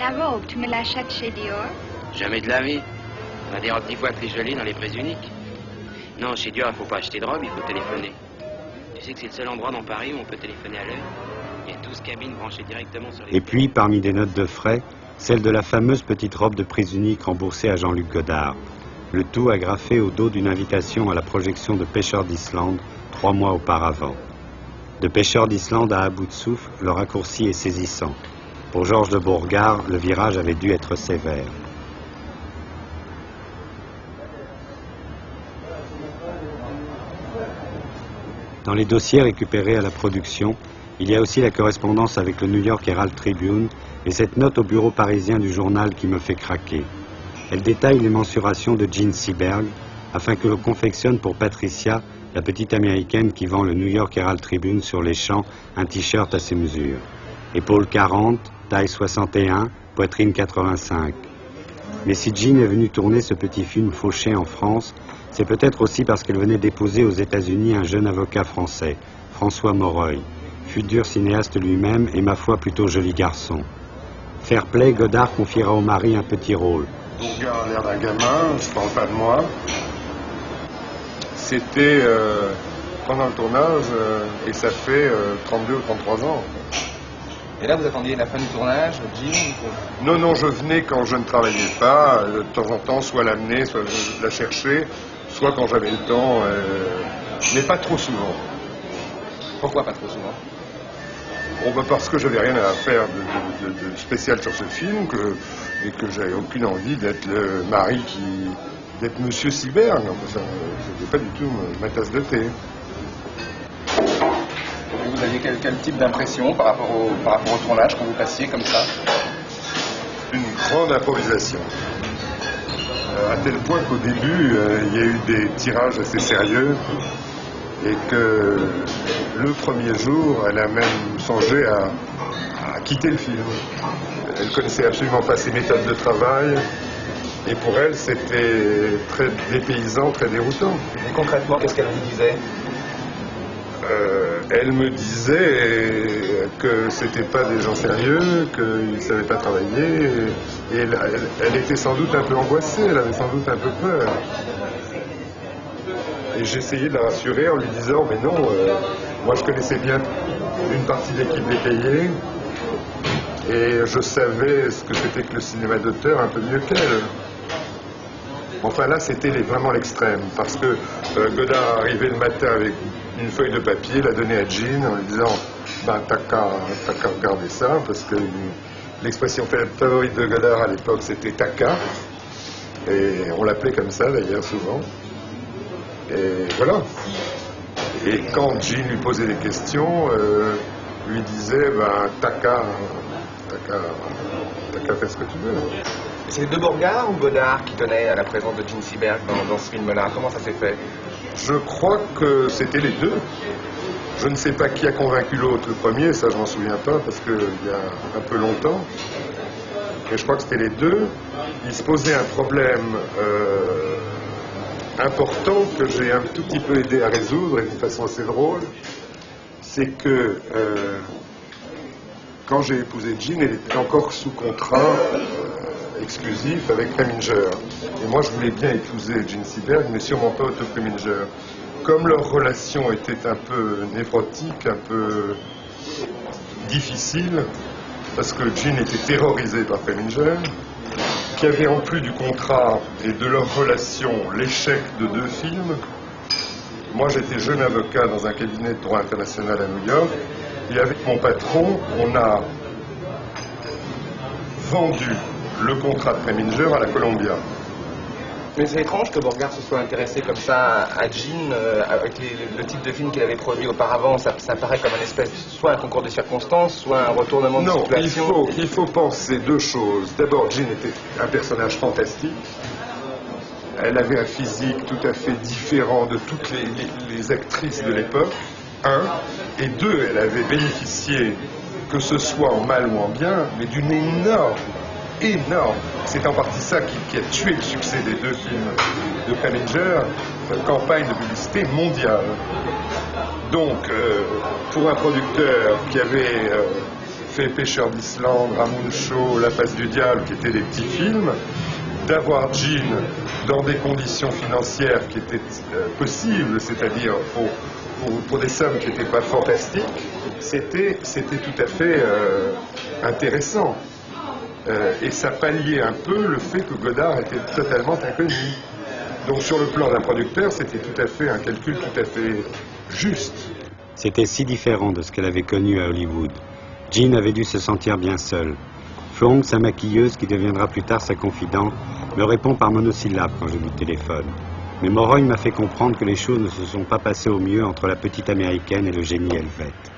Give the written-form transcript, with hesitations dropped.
La robe, tu me l'achètes chez Dior? Jamais de la vie. On a des robes 10 fois plus jolies dans les prix uniques. Non, chez Dior, il ne faut pas acheter de robe, il faut téléphoner. Tu sais que c'est le seul endroit dans Paris où on peut téléphoner à l'heure. Il y a 12 cabines branchées directement sur les... Et puis, parmi des notes de frais, celle de la fameuse petite robe de prix unique remboursée à Jean-Luc Godard. Le tout agrafé au dos d'une invitation à la projection de Pêcheurs d'Islande 3 mois auparavant. De Pêcheurs d'Islande à bout de souffle, le raccourci est saisissant. Pour Georges de Bourgard, le virage avait dû être sévère. Dans les dossiers récupérés à la production, il y a aussi la correspondance avec le New York Herald Tribune et cette note au bureau parisien du journal qui me fait craquer. Elle détaille les mensurations de Gene Seberg afin que l'on confectionne pour Patricia, la petite américaine qui vend le New York Herald Tribune sur les champs, un t-shirt à ses mesures. Épaule 40, taille 61, poitrine 85. Mais si Jean est venue tourner ce petit film fauché en France, c'est peut-être aussi parce qu'elle venait d'épouser aux États-Unis un jeune avocat français, François Moreuil, futur cinéaste lui-même et ma foi plutôt joli garçon. Fair play, Godard confiera au mari un petit rôle. Bourgard a l'air d'un gamin, je parle pas de moi. C'était pendant le tournage et ça fait 32 ou 33 ans. Et là, vous attendiez la fin du tournage, Jean? Non, non, je venais quand je ne travaillais pas, de temps en temps, soit l'amener, soit la chercher, soit quand j'avais le temps, mais pas trop souvent. Pourquoi pas trop souvent? Bon, bah parce que j'avais rien à faire de spécial sur ce film, et que j'avais aucune envie d'être le mari d'être Monsieur Seberg. C'était pas du tout ma tasse de thé. Vous aviez quel type d'impression par rapport au tournage quand vous passiez comme ça? Une grande improvisation. À tel point qu'au début, il y a eu des tirages assez sérieux et que le premier jour, elle a même songé à quitter le film. Elle connaissait absolument pas ses méthodes de travail et pour elle, c'était très dépaysant, très déroutant. Et concrètement, qu'est-ce qu'elle vous disait? Elle me disait que c'était pas des gens sérieux, qu'ils ne savaient pas travailler, et elle était sans doute un peu angoissée, elle avait sans doute un peu peur. Et j'essayais de la rassurer en lui disant, mais non, moi je connaissais bien une partie de l'équipe des payés, et je savais ce que c'était que le cinéma d'auteur un peu mieux qu'elle. Enfin là, c'était vraiment l'extrême, parce que Godard arrivait le matin avec une feuille de papier, la donnait à Jean en lui disant bah, t'as qu'à regarder ça, parce que l'expression favorite de Godard à l'époque c'était Taka, et on l'appelait comme ça d'ailleurs souvent. Et voilà. Et quand Jean lui posait des questions, lui disait bah, Taka, fais ce que tu veux. C'est de Bourgard ou Godard qui tenait à la présence de Gene Seberg dans ce film-là? Comment ça s'est fait? Je crois que c'était les deux. Je ne sais pas qui a convaincu l'autre le premier, ça je m'en souviens pas parce qu'il y a un peu longtemps. Et je crois que c'était les deux. Il se posait un problème important que j'ai un tout petit peu aidé à résoudre et d'une façon assez drôle. C'est que quand j'ai épousé Jean, elle était encore sous contrat exclusif avec Preminger. Et moi, je voulais bien épouser Gene Seberg, mais sûrement pas Otto Preminger. Comme leur relation était un peu névrotique, un peu difficile, parce que Gene était terrorisé par Preminger, qui avait en plus du contrat et de leur relation l'échec de 2 films. Moi, j'étais jeune avocat dans un cabinet de droit international à New York, et avec mon patron, on a vendu le contrat de Preminger à la Columbia. Mais c'est étrange que Bourgard se soit intéressé comme ça à Jean, avec le type de film qu'il avait produit auparavant. Ça paraît comme un espèce, soit un concours de circonstances, soit un retournement de situation. Non, il faut penser 2 choses. D'abord, Jean était un personnage fantastique. Elle avait un physique tout à fait différent de toutes les actrices de l'époque, 1. Et 2, elle avait bénéficié, que ce soit en mal ou en bien, mais d'une énorme. C'est en partie ça qui a tué le succès des 2 films de Preminger, campagne de publicité mondiale. Donc, pour un producteur qui avait fait Pêcheur d'Islande, Ramon Shaw, La face du diable, qui étaient des petits films, d'avoir Gene dans des conditions financières qui étaient possibles, c'est-à-dire pour des sommes qui n'étaient pas fantastiques, c'était tout à fait intéressant. Et ça palliait un peu le fait que Godard était totalement inconnu. Donc sur le plan d'un producteur, c'était tout à fait un calcul tout à fait juste. C'était si différent de ce qu'elle avait connu à Hollywood. Jean avait dû se sentir bien seule. Flong, sa maquilleuse, qui deviendra plus tard sa confidente, me répond par monosyllabes quand je lui téléphone. Mais Morogne m'a fait comprendre que les choses ne se sont pas passées au mieux entre la petite américaine et le génie helvète.